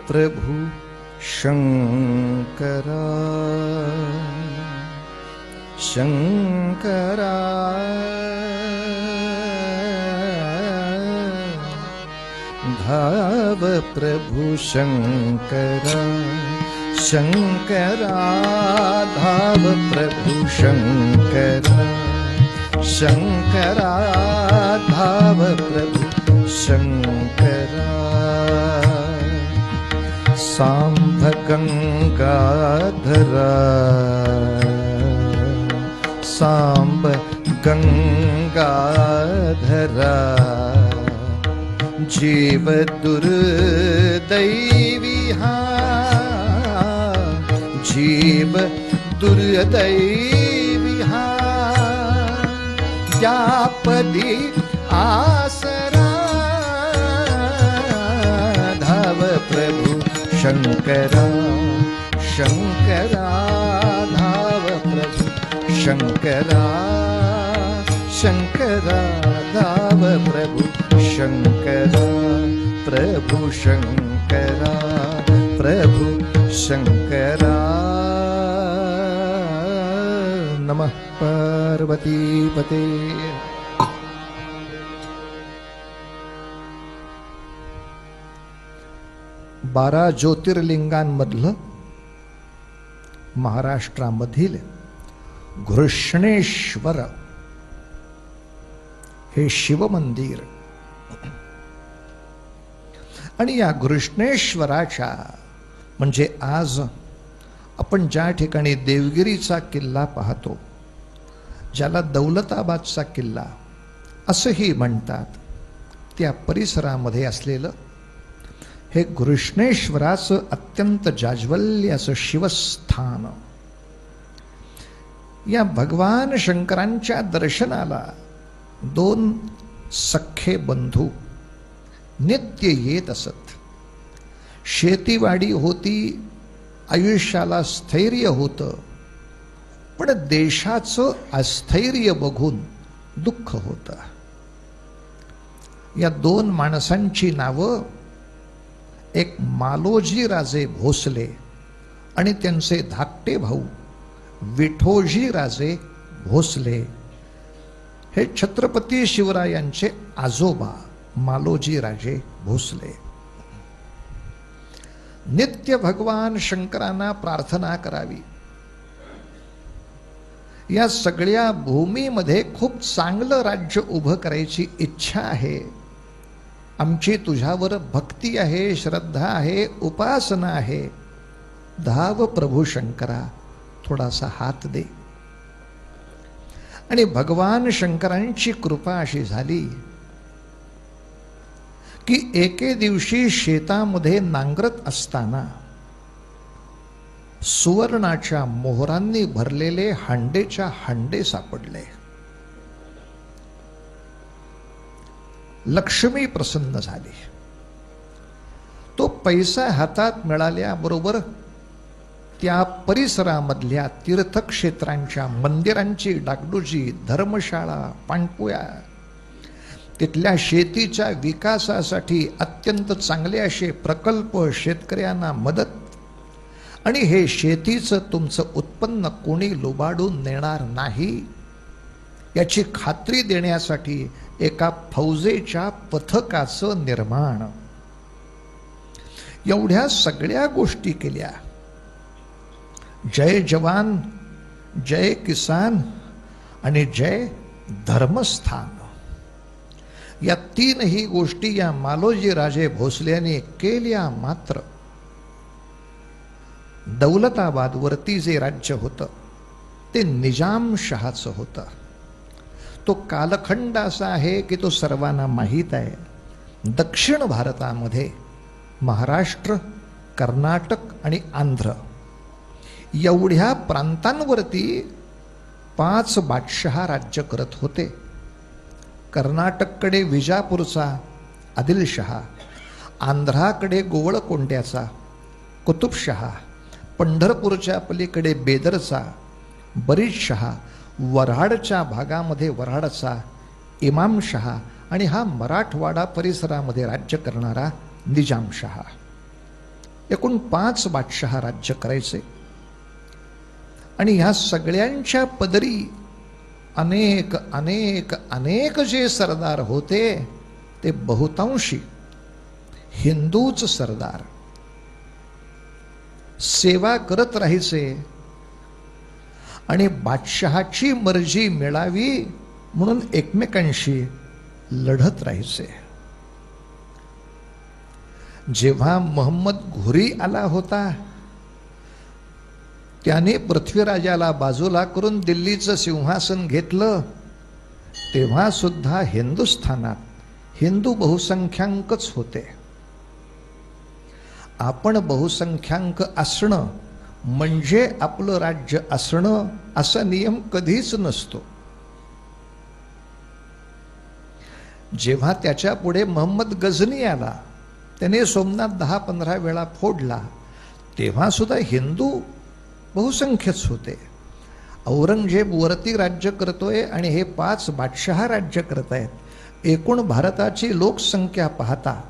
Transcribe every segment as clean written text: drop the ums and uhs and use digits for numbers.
प्रभु शंकरा शंकरा धाव प्रभु शंकरा शंकरा धाव प्रभु शंकरा शंकरा धाव प्रभु शंकरा सांब गंगाधरा सांब गंगाधरा जीव दुर्दैवी हा जीव दुर्दैवी हा त्यापदी आसरा धाव प्रभु शंकरा शंकरा धाव प्रभु शंकरा शंकरा धाव प्रभु शंकरा प्रभु शंकरा प्रभु शंकरा नमः पार्वती पते। 12 ज्योतिर्लिंगांमधलं महाराष्ट्रामधील घृष्णेश्वर हे शिवमंदिर आणि या घृष्णेश्वराच्या म्हणजे आज आपण ज्या ठिकाणी देवगिरीचा किल्ला पाहतो, ज्याला दौलताबादचा किल्ला असंही म्हणतात, त्या परिसरामध्ये असलेलं हे घृष्णेश्वराचं अत्यंत जाज्वल्य असं शिवस्थान। या भगवान शंकरांच्या दर्शनाला 2 सख्खे बंधू नित्य येत असत। शेतीवाडी होती, आयुष्याला स्थैर्य होतं, पण देशाचं अस्थैर्य बघून दुःख होतं। या 2 माणसांची नावं एक मालोजी राजे भोसले आणि त्यांचे धाकटे भाऊ विठोजी राजे भोसले हे छत्रपती शिवरायांचे आजोबा मालोजी राजे भोसले। नित्य भगवान शंकरांना प्रार्थना करावी, या सगळ्या भूमीमध्ये खूप चांगलं राज्य उभं करायची इच्छा आहे, आमची तुझ्यावर भक्ती आहे, श्रद्धा आहे, उपासना आहे, धाव प्रभू शंकरा थोडासा हात दे। आणि भगवान शंकरांची कृपा अशी झाली की एके दिवशी शेतामध्ये नांगरत असताना सुवर्णाच्या मोहरांनी भरलेले हांडेच्या हांडे सापडले। लक्ष्मी प्रसन्न झाली। तो पैसा हातात मिळाल्याबरोबर त्या परिसरामधल्या तीर्थक्षेत्रांच्या मंदिरांची डागडुजी, धर्मशाळा, पाणपोया, तिथल्या शेतीच्या विकासासाठी अत्यंत चांगले असे प्रकल्प, शेतकऱ्यांना मदत, आणि हे शेतीचं तुमचं उत्पन्न कोणी लुबाडून नेणार नाही याची खात्री देण्यासाठी एका फौजेच्या पथकाचं निर्माण, एवढ्या सगळ्या गोष्टी केल्या। जय जवान, जय किसान आणि जय धर्मस्थान, या 3ही गोष्टी या मालोजी राजे भोसलेने केल्या। मात्र दौलताबादवरती जे राज्य होतं ते निजामशहाचं होतं। तो कालखंड असा आहे की तो सर्वांना माहीत आहे। दक्षिण भारतामध्ये महाराष्ट्र, कर्नाटक आणि आंध्र एवढ्या प्रांतांवरती 5 बादशहा राज्य करत होते। कर्नाटककडे विजापूरचा आदिलशहा, आंध्राकडे गोवळकोंड्याचा कुतुबशहा, पंढरपूरच्या पलीकडे बेदरचा बरीदशहा, वऱ्हाडच्या भागामध्ये वऱ्हाडचा इमामशहा आणि हा मराठवाडा परिसरामध्ये राज्य करणारा निजामशहा। एकूण 5 बादशहा राज्य करायचे आणि ह्या सगळ्यांच्या पदरी अनेक अनेक अनेक जे सरदार होते ते बहुतांशी हिंदूच सरदार सेवा करत राहायचे आणि बादशहाची मर्जी मिळावी म्हणून एकमेकांशी लढत राहायचे. जेव्हा मोहम्मद घोरी आला होता त्याने पृथ्वीराजाला बाजूला करून दिल्लीचं सिंहासन घेतलं, तेव्हा सुद्धा हिंदुस्थानात हिंदू बहुसंख्याकच होते. आपण बहुसंख्याक असणं म्हणजे आपलं राज्य असणं असा नियम कधीच नसतो. जेव्हा त्याच्या पुढे मोहम्मद गझनी आला, त्याने सोमनाथ 10-15 वेळा फोडला, तेव्हा सुद्धा हिंदू बहुसंख्यच होते. औरंगजेब वरती राज्य करतोय आणि हे 5 बादशहा राज्य करत आहेत. एकूण भारताची लोकसंख्या पाहता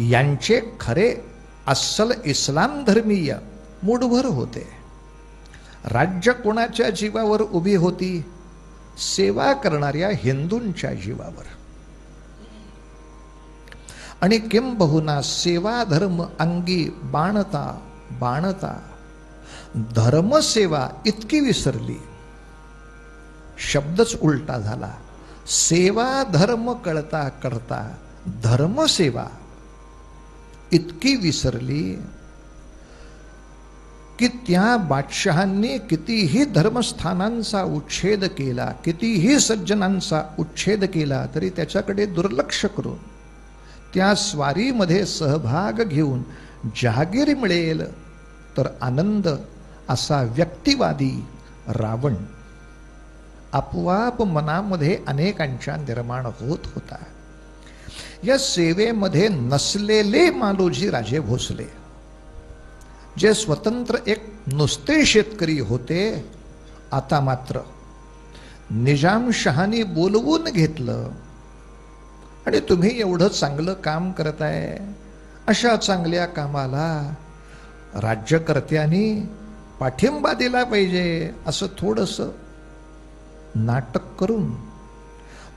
यांचे खरे अस्सल इस्लाम धर्मीय मूठभर होते. राज्य कोणाच्या जीवावर उभी होती? सेवा करणाऱ्या हिंदूंच्या जीवावर. आणि किंबहुना सेवा धर्म अंगी बाणता बाणता धर्मसेवा इतकी विसरली, शब्दच उलटा झाला. सेवा धर्म कळता कळता धर्मसेवा इतकी विसरली की त्या बादशहांनी कितीही धर्मस्थानांचा उच्छेद केला, कितीही सज्जनांचा उच्छेद केला, तरी त्याच्याकडे दुर्लक्ष करून त्या स्वारीमध्ये सहभाग घेऊन जहागीर मिळेल तर आनंद असा व्यक्तिवादी रावण आपोआप मनामध्ये अनेकांच्या निर्माण होत होता. या सेवेमध्ये नसलेले मालोजी राजे भोसले, जे स्वतंत्र एक नुसते शेतकरी होते, आता मात्र निजामशहानी बोलवून घेतलं आणि तुम्ही एवढं चांगलं काम करताय, अशा चांगल्या कामाला राज्यकर्त्यांनी पाठिंबा दिला पाहिजे, असं थोडंसं नाटक करून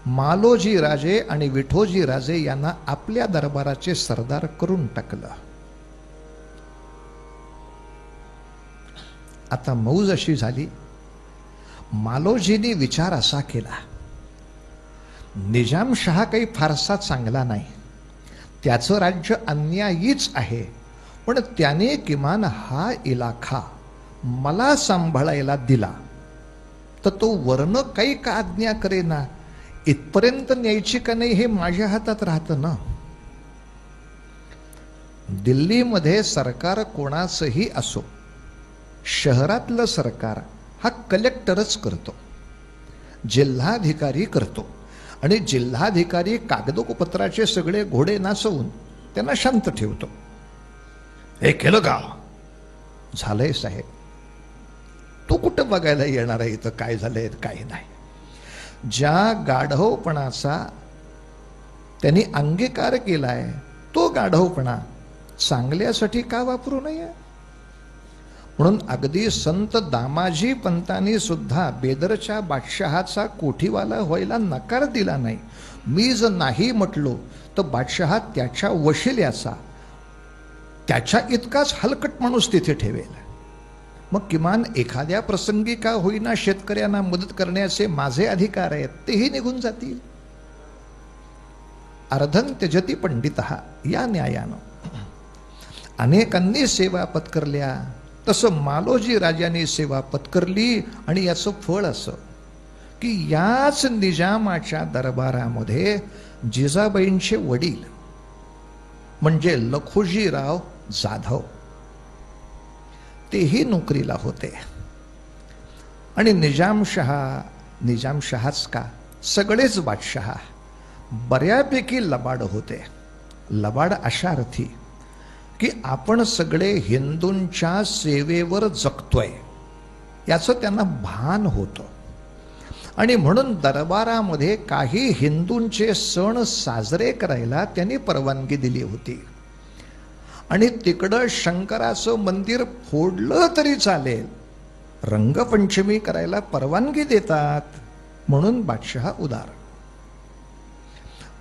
मालोजी राजे आणि विठोजी राजे यांना आपल्या दरबाराचे सरदार करून टाकलं. आता मौज अशी झाली, मालोजींनी विचार असा केला, निजामशहा काही फारसा चांगला नाही, त्याचं राज्य अन्यायीच आहे, पण त्याने किमान हा इलाखा मला सांभाळायला दिला तर तो वर्ण काही का आज्ञा करेना, इथपर्यंत न्यायची का नाही हे माझ्या हातात राहतं ना. दिल्लीमध्ये सरकार कोणाचंही असो, शहरातलं सरकार हा कलेक्टरच करतो, जिल्हाधिकारी करतो, आणि जिल्हाधिकारी कागदोपत्राचे सगळे घोडे नाचवून त्यांना शांत ठेवतो. हे केलं का? झालंय साहेब. तो कुठं बघायला येणार आहे इथं काय झालंय काय नाही. ज्या गाढवपणाचा त्यांनी अंगीकार केलाय तो गाढवपणा चांगल्यासाठी का वापरू नये? म्हणून अगदी संत दामाजी पंतांनी सुद्धा बेदरच्या बादशहाचा कोठीवाला व्हायला नकार दिला नाही. मी जर नाही म्हटलो तर बादशहा त्याच्या वशिल्याचा, त्याच्या इतकाच हलकट माणूस तिथे ठेवेल. मग किमान एखाद्या प्रसंगी का होईना शेतकऱ्यांना मदत करण्याचे माझे अधिकार आहेत, तेही निघून जातील. अर्धं त्यजती पंडितः या न्यायानं अनेकांनी सेवा पत्करल्या, तसं मालोजी राजांनी सेवा पत्करली. आणि याचं फळ असं की याच निजामाच्या दरबारामध्ये जिजाबाईंचे वडील म्हणजे लखुजीराव जाधव तेही नोकरीला होते. आणि निजामशहाच का, सगळेच बादशहा बऱ्यापैकी लबाड होते. लबाड अशा अर्थी की आपण सगळे हिंदूंच्या सेवेवर जगतोय याचं त्यांना भान होतं. आणि म्हणून दरबारामध्ये काही हिंदूंचे सण साजरे करायला त्यांनी परवानगी दिली होती. आणि तिकडं शंकराचं मंदिर फोडलं तरी चालेल, रंगपंचमी करायला परवानगी देतात. म्हणून बादशहा उदार.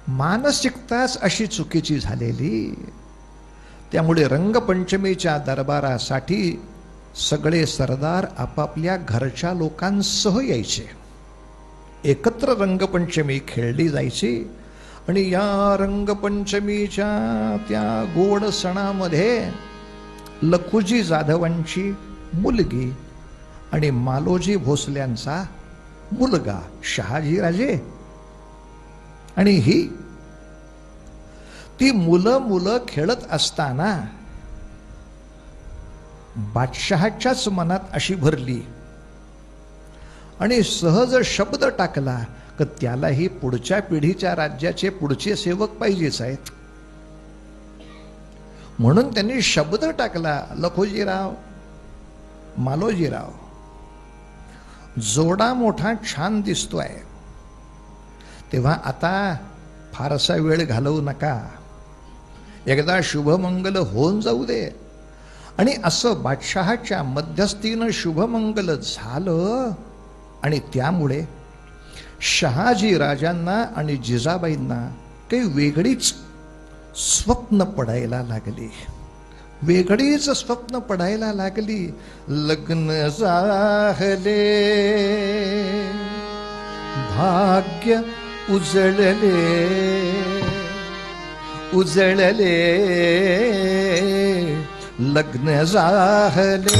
मानसिकताच अशी चुकीची झालेली. त्यामुळे रंगपंचमीच्या दरबारासाठी सगळे सरदार आपापल्या घरच्या लोकांसह यायचे. एकत्र रंगपंचमी खेळली जायची. आणि या रंगपंचमीच्या त्या गोड सणामध्ये लखुजी जाधवांची मुलगी आणि मालोजी भोसल्यांचा मुलगा शहाजीराजे आणि ही ती मुलं खेळत असताना बादशहाच्याच मनात अशी भरली आणि सहज शब्द टाकला की त्यालाही पुढच्या पिढीच्या राज्याचे पुढचे सेवक पाहिजेच आहेत. म्हणून त्यांनी शब्द टाकला, लखोजीराव, मालोजीराव, जोडा मोठा छान दिसतोय, तेव्हा आता फारसा वेळ घालवू नका, एकदा शुभमंगल होऊन जाऊ दे. आणि असं बादशहाच्या मध्यस्थीनं शुभमंगल झालं. आणि त्यामुळे शहाजी राजांना आणि जिजाबाईंना काही वेगळीच स्वप्न पडायला लागली. वेगळीच स्वप्न पडायला लागली. लग्न झाले, भाग्य उजळले, उजळले, लग्न झाले,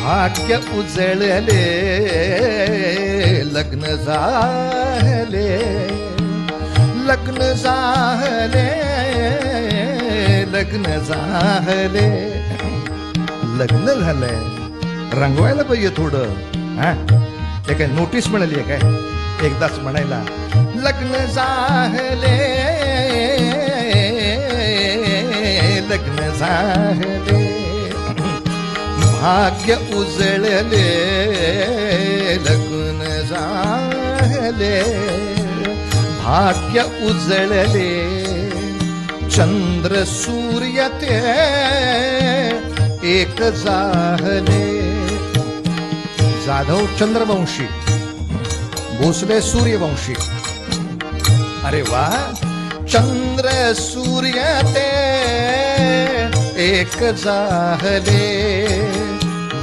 भाग्य उजळले, लग्न झाले, लग्न झाले, लग्न झाले. लग्न झालंय, रंगवायला पाहिजे थोडं. हा, ते काय नोटीस म्हणाली आहे काय? एकदाच म्हणायला लग्न झाले, लग्न झाले, भाग्य उजळले, लग्न झाले, भाग्य उजळले, चंद्र सूर्य ते एक झाले. जाधव चंद्रवंशी, भोसले सूर्यवंशी. अरे वा, चंद्र सूर्य ते एक झाले,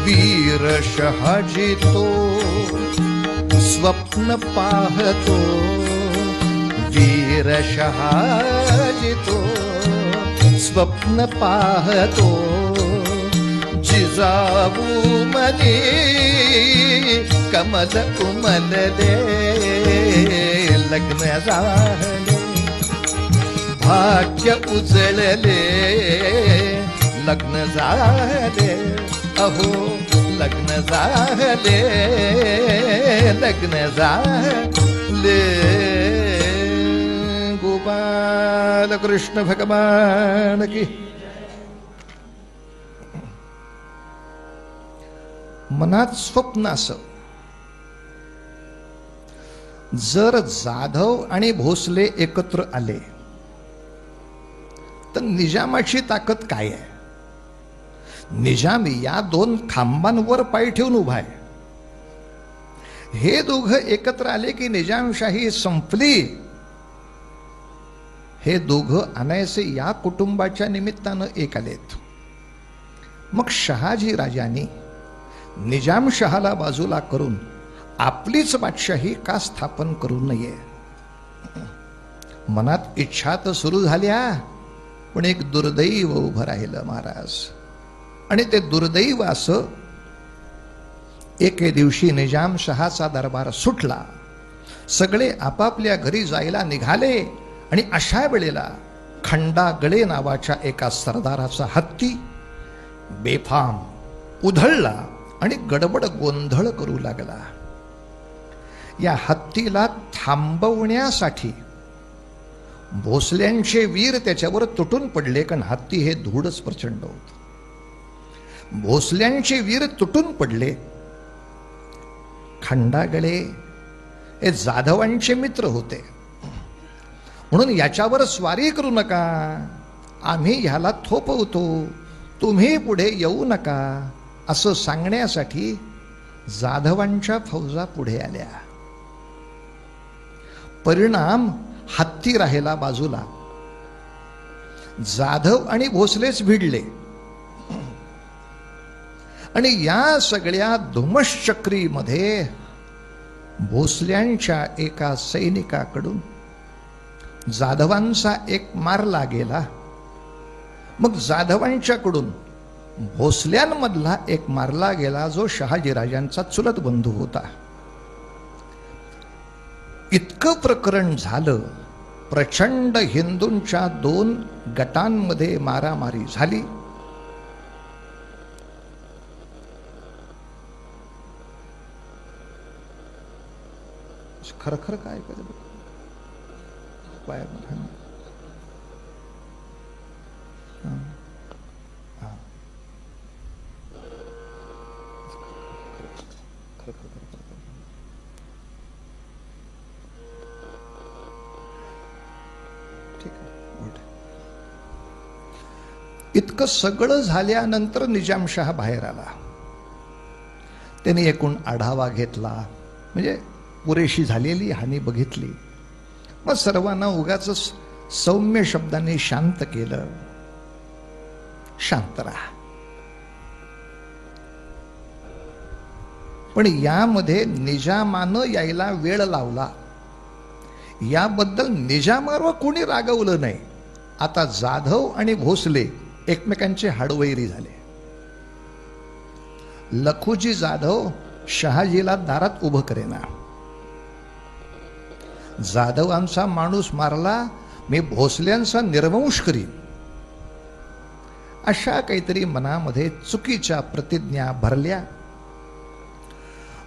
वीर शहाजी तो स्वप्न पाहतो, वीर शहाजी तो स्वप्न पाहतो, जिजाऊ मनी कमल उमलले, लग्न झाले, भाग्य उजळले, लग्न झाले, अहो लग्न झाले, लग्न झाले. गोपाल कृष्ण भगवान की. मनात स्वप्न असं, जर जाधव आणि भोसले एकत्र आले तर निजामाची ताकद काय आहे? निजाम या दोन खांबांवर पाय ठेवून उभा आहे. हे दोघं एकत्र आले की निजामशाही संपली. हे दोघं अनायसे या कुटुंबाच्या निमित्तानं एक आलेत. मग शहाजी राजांनी निजामशहाला बाजूला करून आपलीच बादशाही का स्थापन करू नये? मनात इच्छा तर सुरू झाल्या, पण एक दुर्दैव उभं राहिलं महाराज. आणि ते दुर्दैव असं, एके दिवशी निजामशहाचा दरबार सुटला, सगळे आपापल्या घरी जायला निघाले. आणि अशा वेळेला खंडागळे नावाच्या एका सरदाराचा हत्ती बेफाम उधळला आणि गडबड गोंधळ करू लागला. या हत्तीला थांबवण्यासाठी भोसल्यांचे वीर त्याच्यावर तुटून पडले, कारण हत्ती हे धूळच प्रचंड होत. भोसल्यांचे वीर तुटून पडले. खंडागळे हे जाधवांचे मित्र होते, म्हणून याच्यावर स्वारी करू नका आम्ही ह्याला थोपवतो, तुम्ही पुढे येऊ नका, असं सांगण्यासाठी जाधवांच्या फौजा पुढे आल्या. परिणाम हत्ती राहिला बाजूला. जाधव आणि भोसलेच भिडले आणि या सगळ्या धुमश्चक्रीमध्ये भोसल्यांच्या एका सैनिकाकडून जाधवांचा एक मारला गेला. मग जाधवांच्याकडून भोसल्यांमधला एक मारला गेला, जो शहाजीराजांचा चुलत बंधू होता. इतकं प्रकरण झालं. प्रचंड हिंदूंच्या 2 गटांमध्ये मारामारी झाली. खरखर काय कर इतकं सगळं झाल्यानंतर निजामशाह बाहेर आला. त्यांनी एकूण आढावा घेतला, म्हणजे पुरेशी झालेली हानी बघितली. मग सर्वांना उगाच सौम्य शब्दाने शांत केलं. शांत राहा. पण यामध्ये निजामानं यायला वेळ लावला, याबद्दल निजामावर कोणी रागवलं नाही. आता जाधव आणि भोसले एकमेकांचे हाडवैरी झाले. लखुजी जाधव शहाजीला दारात उभं करेना. जाधवांचा माणूस मारला, मी भोसल्यांचा निर्वंश करीन, अशा काहीतरी मनामध्ये चुकीच्या प्रतिज्ञा भरल्या.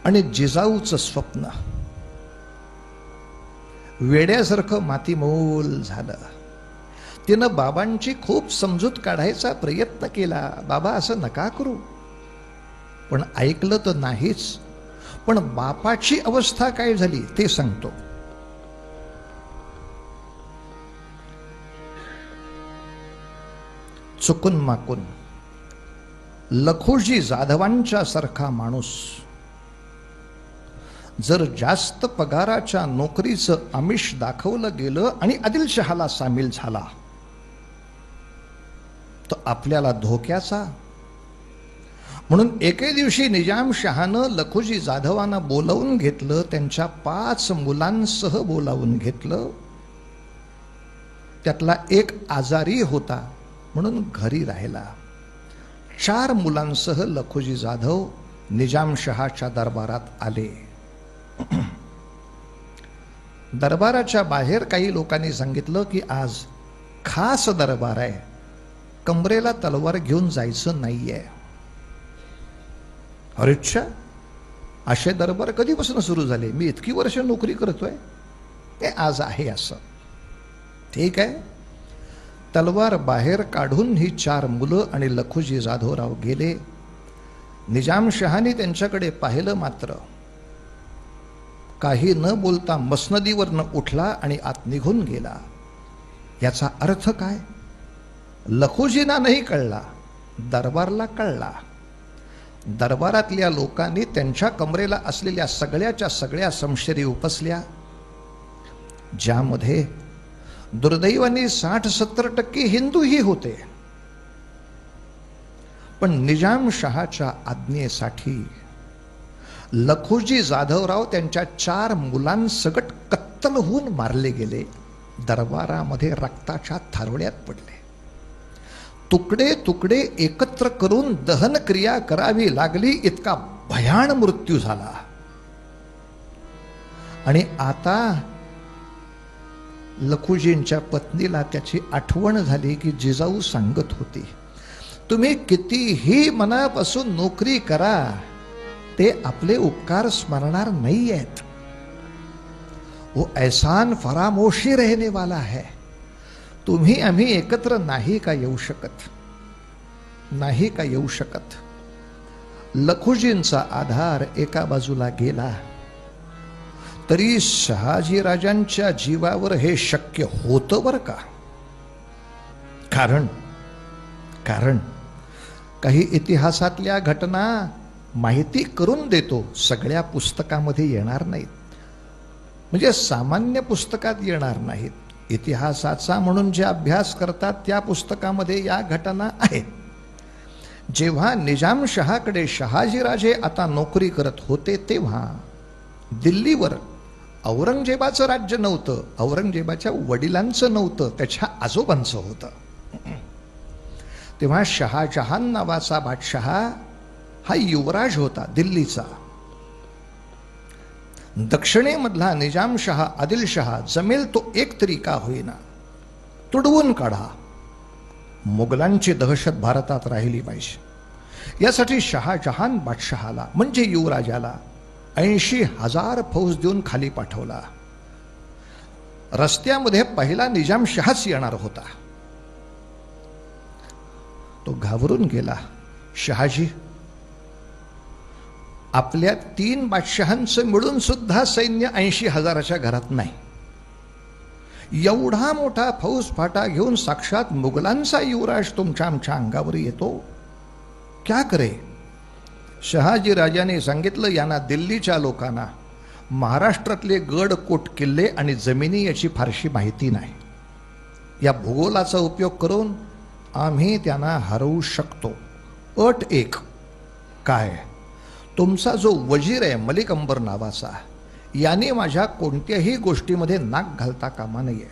आणि जिजाऊचं स्वप्न वेड्यासारखं मातीमोल झालं. तिनं बाबांची खूप समजूत काढायचा प्रयत्न केला. बाबा असं नका करू, पण ऐकलं तर नाहीच. पण बापाची अवस्था काय झाली ते सांगतो. चुकून माकून लखुजी जाधवांच्या सारखा माणूस जर जास्त पगाराच्या नोकरीचं आमिष दाखवलं गेलं आणि आदिलशहाला सामील झाला तर आपल्याला धोक्याचा. म्हणून एके दिवशी निजामशहानं लखुजी जाधवांना बोलावून घेतलं. त्यांच्या 5 मुलांसह बोलावून घेतलं. त्यातला एक आजारी होता म्हणून घरी राहिला. 4 मुलांसह लखुजी जाधव निजामशहाच्या दरबारात आले. दरबाराच्या बाहेर काही लोकांनी सांगितलं की आज खास दरबार आहे, कमरेला तलवार घेऊन जायचं नाहीये. अरे अच्छा, असे दरबार कधीपासून सुरू झाले? मी इतकी वर्ष नोकरी करतोय, ते आज आहे असं. ठीक आहे. तलवार बाहेर काढून ही 4 मुलं आणि लखुजी जाधवराव गेले. निजामशहाने त्यांच्याकडे पाहिलं, मात्र काही न बोलता मसनदीवरनं उठला आणि आत निघून गेला. याचा अर्थ काय? लखुजींना नाही कळला, दरबारला कळला. दरबारातल्या लोकांनी त्यांच्या कमरेला असलेल्या सगळ्याच्या सगळ्या समशेरी उपसल्या, ज्यामध्ये दुर्दैवाने 60-70% हिंदूही होते. पण निजामशहाच्या आज्ञेसाठी लखुजी जाधवराव त्यांच्या 4 मुलांसकट कत्तल होऊन मारले गेले. दरबारामध्ये रक्ताच्या थारोळ्यात पडले. तुकडे तुकडे एकत्र करून दहन क्रिया करावी लागली, इतका भयान मृत्यू झाला. आणि आता लखुजींच्या पत्नीला त्याची आठवण झाली की जिजाऊ सांगत होती, तुम्ही कितीही मनापासून नोकरी करा, ते आपले उपकार स्मरणार नाही आहेत. वो एहसान फरामोशी रहने वाला है. तुम्ही आम्ही एकत्र नाही का येऊ शकत? नाही का येऊ शकत? लखुजींचा आधार एका बाजूला गेला, तरी शहाजीराजांच्या जीवावर हे शक्य होतं बरं का. कारण काही इतिहासातल्या घटना माहिती करून देतो, सगळ्या पुस्तकामध्ये येणार नाहीत, म्हणजे सामान्य पुस्तकात येणार नाहीत. इतिहासाचा म्हणून जे अभ्यास करतात त्या पुस्तकामध्ये या घटना आहेत. जेव्हा निजामशहाकडे शहाजीराजे आता नोकरी करत होते तेव्हा दिल्लीवर औरंगजेबाचं राज्य नव्हतं, औरंगजेबाच्या वडिलांचं नव्हतं, त्याच्या आजोबांचं होतं. तेव्हा शहाजहान नावाचा बादशाह हा युवराज होता दिल्लीचा. दक्षिणेमधला निजामशहा आदिलशहा जमेल तो एक तरी का होईना तुडवून काढा, मुघलांची दहशत भारतात राहिली पाहिजे. यासाठी शहाजहान बादशहाला म्हणजे युवराजाला 80,000 फौज देऊन खाली पाठवला. रस्त्यामध्ये पहिला निजामशहाच येणार होता. तो घाबरून गेला. शहाजी, आपल्या 3 बादशहांचं मिळून सुद्धा सैन्य 80,000च्या घरात नाही. एवढा मोठा फौज फाटा घेऊन साक्षात मुघलांचा युवराज तुमच्या आमच्या अंगावर येतो, क्या करे? शहाजी राजाने सांगितलं, यांना दिल्लीच्या लोकांना महाराष्ट्रातले गड कोट किल्ले आणि जमिनी याची फारशी माहिती नाही. या भूगोलाचा उपयोग करून आम्ही त्यांना हरवू शकतो. अट एक, काय? तुमचा जो वजीर आहे मलिक अंबर नावाचा, याने माझ्या कोणत्याही गोष्टीमध्ये नाक घालता कामा नये.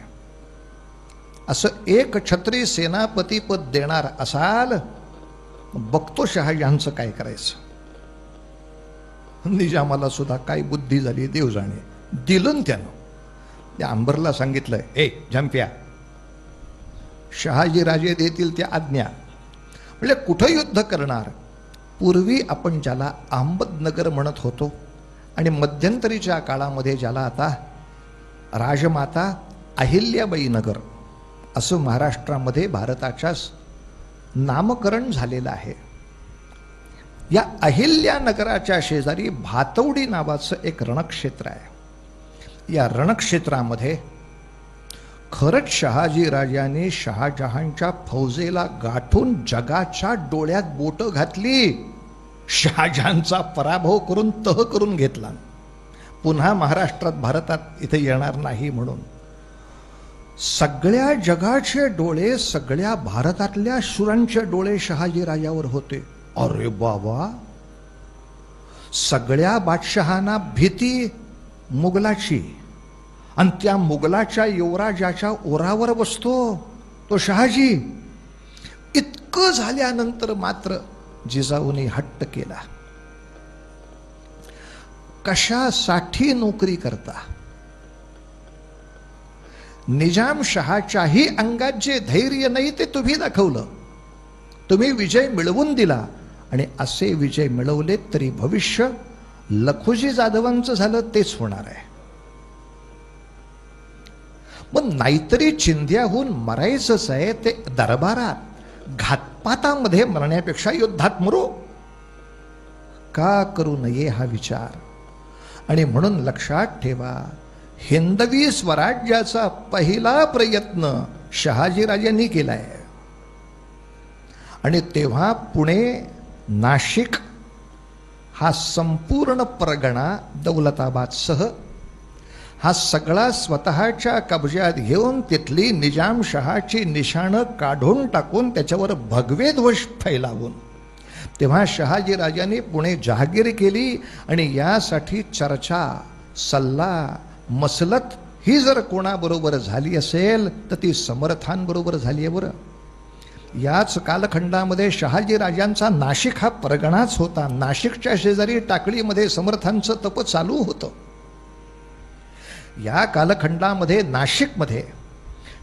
असं एक छत्री सेनापती पद देणार असाल, बघतो शहाजहानचं काय करायचं. निजामाला सुद्धा काय बुद्धी झाली देव जाणे. दिलं त्यानं. त्या अंबरला सांगितलं, ए झंप्या, शहाजी राजे देतील त्या आज्ञा. म्हणजे कुठं युद्ध करणार? पूर्वी आपण ज्याला अहमदनगर म्हणत होतो आणि मध्यंतरीच्या काळामध्ये ज्याला आता राजमाता अहिल्याबाई नगर असं महाराष्ट्रामध्ये भारताच्या नामकरण झालेलं आहे. या अहिल्यानगराच्या शेजारी भातवडी नावाचं एक रणक्षेत्र आहे. या रणक्षेत्रामध्ये खरंच शहाजी राजाने शहाजहानच्या फौजेला गाठून जगाच्या डोळ्यात बोट घातली. शहाजहानचा पराभव करून तह करून घेतला. पुन्हा महाराष्ट्रात भारतात इथे येणार नाही म्हणून सगळ्या जगाचे डोळे, सगळ्या भारतातल्या शूरांचे डोळे शहाजी राजावर होते. अरे बाबा, सगळ्या बादशहांना भीती मुघलाची, आणि त्या मुघलाच्या युवराजाच्या ओरावर बसतो तो शहाजी. इतकं झाल्यानंतर मात्र जिजाऊने हट्ट केला. कशासाठी नोकरी करता? निजामशहाच्याही अंगात जे धैर्य नाही ते तुम्ही दाखवलं. तुम्ही विजय मिळवून दिला, आणि असे विजय मिळवले तरी भविष्य लखुजी जाधवांचं झालं तेच होणार आहे. मग नाहीतरी चिंध्याहून मरायचंच आहे ते दरबारात घातपातामध्ये मरण्यापेक्षा युद्धात मरो. का करू नये हा विचार? आणि म्हणून लक्षात ठेवा, हिंदवी स्वराज्याचा पहिला प्रयत्न शहाजीराजांनी केलाय. आणि तेव्हा पुणे, नाशिक हा संपूर्ण परगणा दौलताबादसह हा सगळा स्वतःच्या कब्जात घेऊन तिथली निजामशहाची निशाणं काढून टाकून त्याच्यावर भगवे ध्वज फैलावून तेव्हा शहाजी राजाने पुणे जहागीर केली. आणि यासाठी चर्चा, सल्ला, मसलत ही जर कोणाबरोबर झाली असेल तर ती समर्थांबरोबर झाली आहे. बरं, याच कालखंडामध्ये शहाजी राजांचा नाशिक हा परगणाच होता. नाशिकच्या शेजारी टाकळीमध्ये समर्थांचं तप चालू होतं. या कालखंडामध्ये नाशिकमध्ये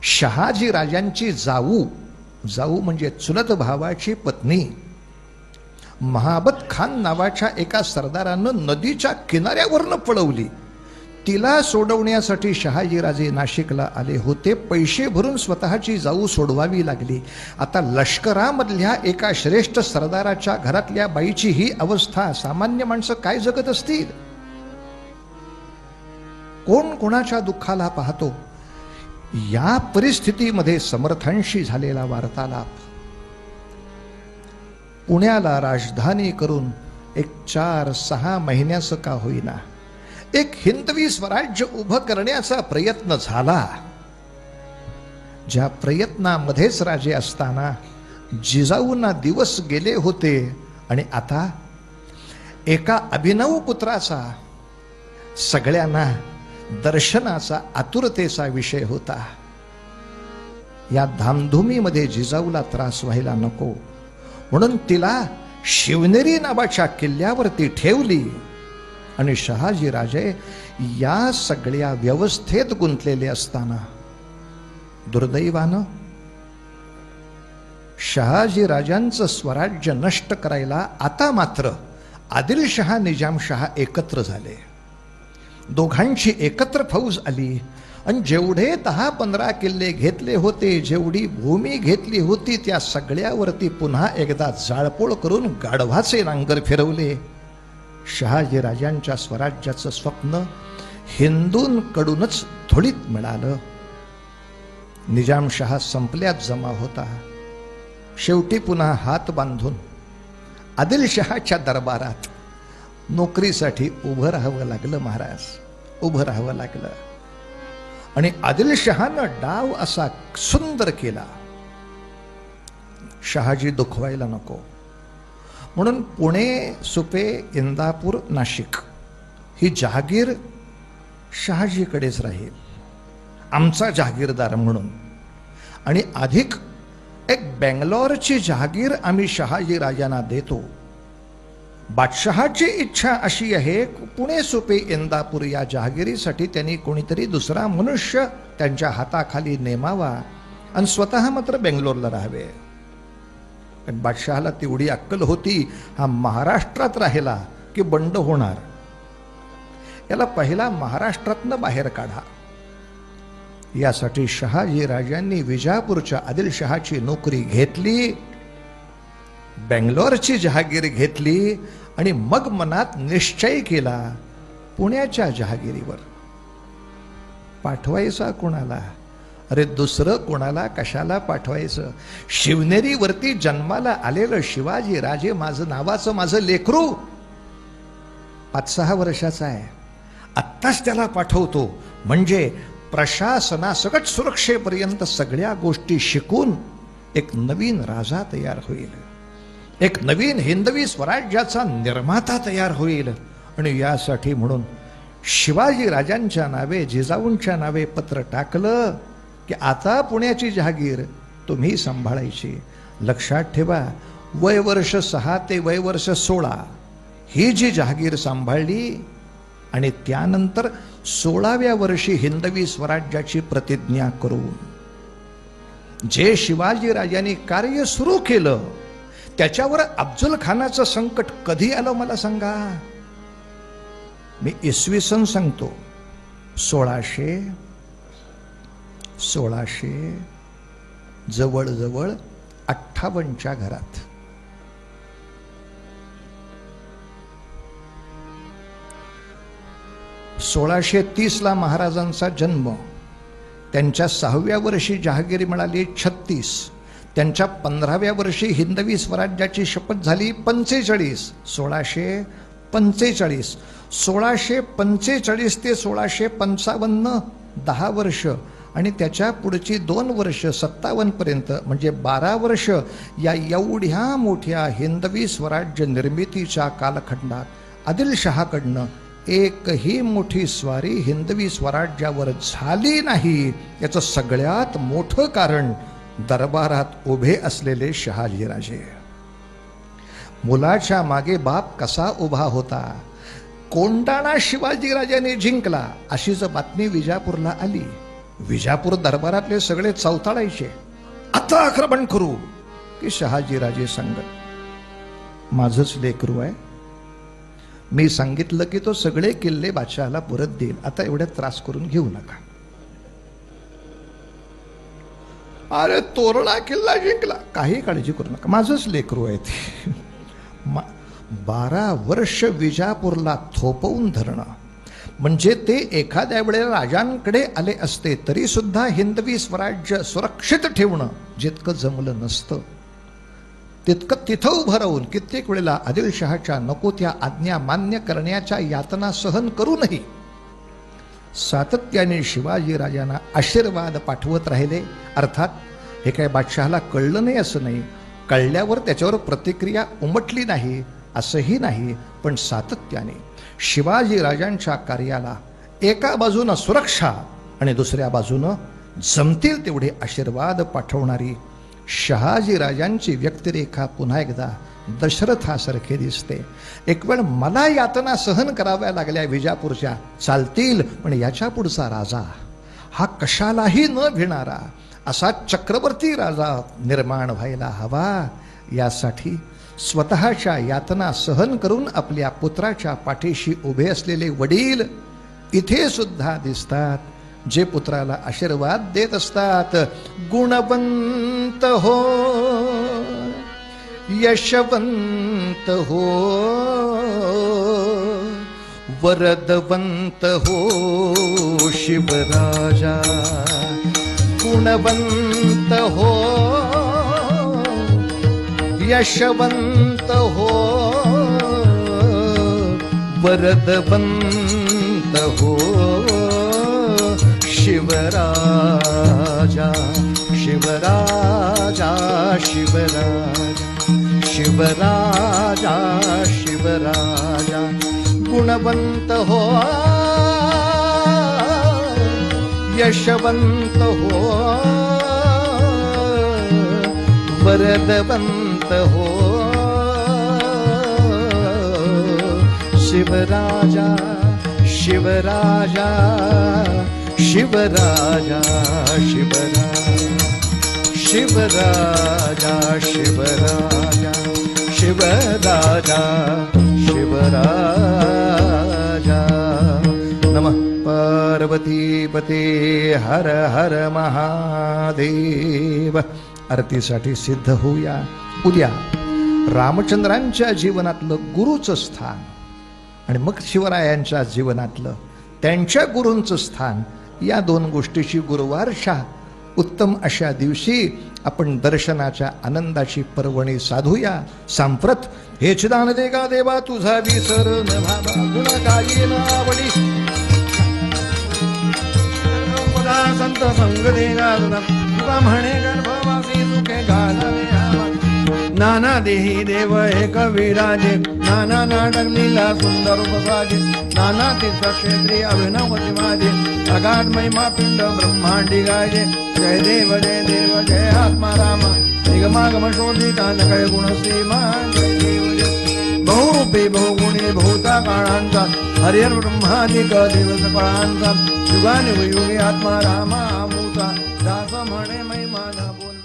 शहाजी राजांची जाऊ म्हणजे चुलत भावाची पत्नी महाबत खान नावाच्या एका सरदारानं नदीच्या किनाऱ्यावरनं पळवली. तिला सोडवण्यासाठी शहाजीराजे नाशिकला आले होते. पैसे भरून स्वतःची जाऊ सोडवावी लागली. आता लष्करामधल्या एका श्रेष्ठ सरदाराच्या घरातल्या बाईची ही अवस्था, सामान्य माणसं काय जगत असतील? कोण कोणाच्या दुःखाला पाहतो? या परिस्थितीमध्ये समर्थांशी झालेला वार्तालाप पुण्याला राजधानी करून एक 4-6 महिन्याचं का होईना एक हिंदवी स्वराज्य उभं करण्याचा प्रयत्न झाला. ज्या प्रयत्नामध्येच राजे असताना जिजाऊंना दिवस गेले होते आणि आता एका अभिनव पुत्राचा सगळ्यांना दर्शनाचा आतुरतेचा विषय होता. या धामधुमीमध्ये जिजाऊला त्रास व्हायला नको म्हणून तिला शिवनेरी नावाच्या किल्ल्यावरती ठेवली आणि शहाजी राजे या सगळ्या व्यवस्थेत गुंतलेले असताना दुर्दैवानं शहाजी राजांचं स्वराज्य नष्ट करायला आता मात्र आदिलशहा निजामशहा एकत्र झाले. दोघांची एकत्र फौज आली आणि जेवढे 10-15 किल्ले घेतले होते, जेवढी भूमी घेतली होती, त्या सगळ्यावरती पुन्हा एकदा जाळपोळ करून गाढवाचे नांगर फिरवले. शहाजी राजांच्या स्वराज्याचं स्वप्न हिंदूंकडूनच धुळीत मिळालं. निजामशहा संपल्यात जमा होता. शेवटी पुन्हा हात बांधून आदिलशहाच्या दरबारात नोकरीसाठी उभं राहावं लागलं. महाराज उभं राहावं लागलं आणि आदिलशहानं डाव असा सुंदर केला, शहाजी दुखवायला नको म्हणून पुणे, सुपे, इंदापूर, नाशिक ही जहागीर शहाजीकडेच राहील आमचा जहागीरदार म्हणून, आणि अधिक एक बेंगलोरची जहागीर आम्ही शहाजी राजांना देतो. बादशहाची इच्छा अशी आहे पुणे, सुपे, इंदापूर या जहागिरीसाठी त्यांनी कोणीतरी दुसरा मनुष्य त्यांच्या हाताखाली नेमावा आणि स्वतः मात्र बेंगलोरला राहावे. पण बादशहाला तेवढी अक्कल होती, हा महाराष्ट्रात राहिला की बंड होणार, याला पहिला महाराष्ट्रातनं बाहेर काढा. यासाठी शहाजी राजांनी विजापूरच्या आदिलशहाची नोकरी घेतली, बेंगलोरची जहागीर घेतली आणि मग मनात निश्चय केला पुण्याच्या जहागिरीवर पाठवायचा कोणाला. अरे दुसरं कोणाला कशाला पाठवायचं. शिवनेरीवरती जन्माला आलेलं शिवाजी राजे नावाचं माझं लेकरू 5-6 वर्षाचा आहे, आत्ताच त्याला पाठवतो म्हणजे प्रशासनासकट सुरक्षेपर्यंत सगळ्या गोष्टी शिकून एक नवीन राजा तयार होईल, एक नवीन हिंदवी स्वराज्याचा निर्माता तयार होईल. आणि यासाठी म्हणून शिवाजी राजांच्या नावे, जिजाऊंच्या नावे पत्र टाकलं की आता पुण्याची जहागीर तुम्ही सांभाळायची. लक्षात ठेवा, वय वर्ष 6 ते वय वर्ष 16 ही जी जहागीर सांभाळली आणि त्यानंतर 16व्या वर्षी हिंदवी स्वराज्याची प्रतिज्ञा करून जे शिवाजी राजांनी कार्य सुरू केलं त्याच्यावर अफजल खानाचं संकट कधी आलं मला सांगा. मी इसवी सन सांगतो, 1600 जवळजवळ 58च्या घरात. ला महाराजांचा जन्म, त्यांच्या 6व्या वर्षी जहागिरी मिळाली 36, त्यांच्या 15व्या वर्षी हिंदवी स्वराज्याची शपथ झाली 45. 1645 1645 ते 1655 10 वर्ष आणि त्याच्या पुढची 2 वर्ष 57 पर्यंत म्हणजे 12 वर्ष या एवढ्या मोठ्या हिंदवी स्वराज्य निर्मितीच्या कालखंडात आदिलशहाकडनं एकही मोठी स्वारी हिंदवी स्वराज्यावर झाली नाही. याचं सगळ्यात मोठं कारण दरबारात उभे असलेले शहाजीराजे. मुलाच्या मागे बाप कसा उभा होता, कोंडाणा शिवाजीराजांनी जिंकला अशीच बातमी विजापूरला आली. विजापूर दरबारातले सगळे चौताळायचे, आता आक्रमण करू. की शहाजीराजे सांगत माझंच लेकरू आहे, मी सांगितलं की तो सगळे किल्ले बादशहाला परत देईल, आता एवढ्या त्रास करून घेऊ नका. अरे तोरणा किल्ला जिंकला, काही काळजी करू नका, माझंच लेकरू आहे ते. 12 वर्ष विजापूरला थोपवून धरणं, म्हणजे ते एखाद्या वेळेला राजांकडे आले असते तरी सुद्धा हिंदवी स्वराज्य सुरक्षित ठेवणं जितकं जमलं नसतं तितकं तिथं उभं राहून कित्येक वेळेला आदिलशहाच्या नको त्या आज्ञा मान्य करण्याच्या यातना सहन करूनही सातत्याने शिवाजी राजांना आशीर्वाद पाठवत राहिले. अर्थात हे काय बादशहाला कळलं नाही असं नाही, कळल्यावर त्याच्यावर प्रतिक्रिया उमटली नाही असंही नाही, पण सातत्याने शिवाजी राजांच्या कार्याला एका बाजूनं सुरक्षा आणि दुसऱ्या बाजूनं जमतील तेवढे आशीर्वाद पाठवणारी शहाजी राजांची व्यक्तिरेखा पुन्हा एकदा दशरथासारखे दिसते. एक वेळ मला यातना सहन कराव्या लागल्या विजापूरच्या, चालतील, पण याच्या पुढचा राजा हा कशालाही न भिणारा असा चक्रवर्ती राजा निर्माण व्हायला हवा. यासाठी स्वतःच्या यातना सहन करून आपल्या पुत्राच्या पाठीशी उभे असलेले वडील इथे सुद्धा दिसतात, जे पुत्राला आशीर्वाद देत असतात. गुणवंत हो, यशवंत हो, वरदवंत हो शिवराजा. गुणवंत हो, यशवंत हो, वरदवंत हो शिवराजा. शिवराजा शिवराजा शिवराजा शिवराजा. गुणवंत हो, यशवंत हो, वरदवंत हो शिवराजा. शिवराजा शिवराजा शिवराजा शिवराजा शिवराजा शिवराजा शिवराजा. नमः पार्वतीपते हर हर महादेव. आरतीसाठी सिद्ध होऊया. उद्या रामचंद्रांच्या जीवनातलं गुरुचं स्थान आणि मग शिवरायांच्या जीवनातलं त्यांच्या गुरूंचं स्थान, या दोन गोष्टीची गुरुवारशा उत्तम अशा दिवशी आपण दर्शनाच्या आनंदाची पर्वणी साधूया. सांप्रत हे चिदान दे का देवा तुझा विसर न भावा, गुण काही न आवडी संत संग दे तुला म्हणे गर्भवासी सुखे घालावे. नाना देही देव एक विराजे, नाना नाटक लीला सुंदर उपसाजे, नाना तीर्थ क्षेत्री अभिनवती माझे, अगाध महिमा पिंड ब्रह्मांडी गाजे. जय देव जय आत्मा रामा, निगमागम शोधिता न काय गुण सीमा. जय देव जय बहुरूपी बहुगुणी बहुता काळांचा, हरिहर ब्रह्मादिक दिवस फळांचा. युगाने युगे आत्मा रामा अमूता, दास म्हणे महिमा न बोल.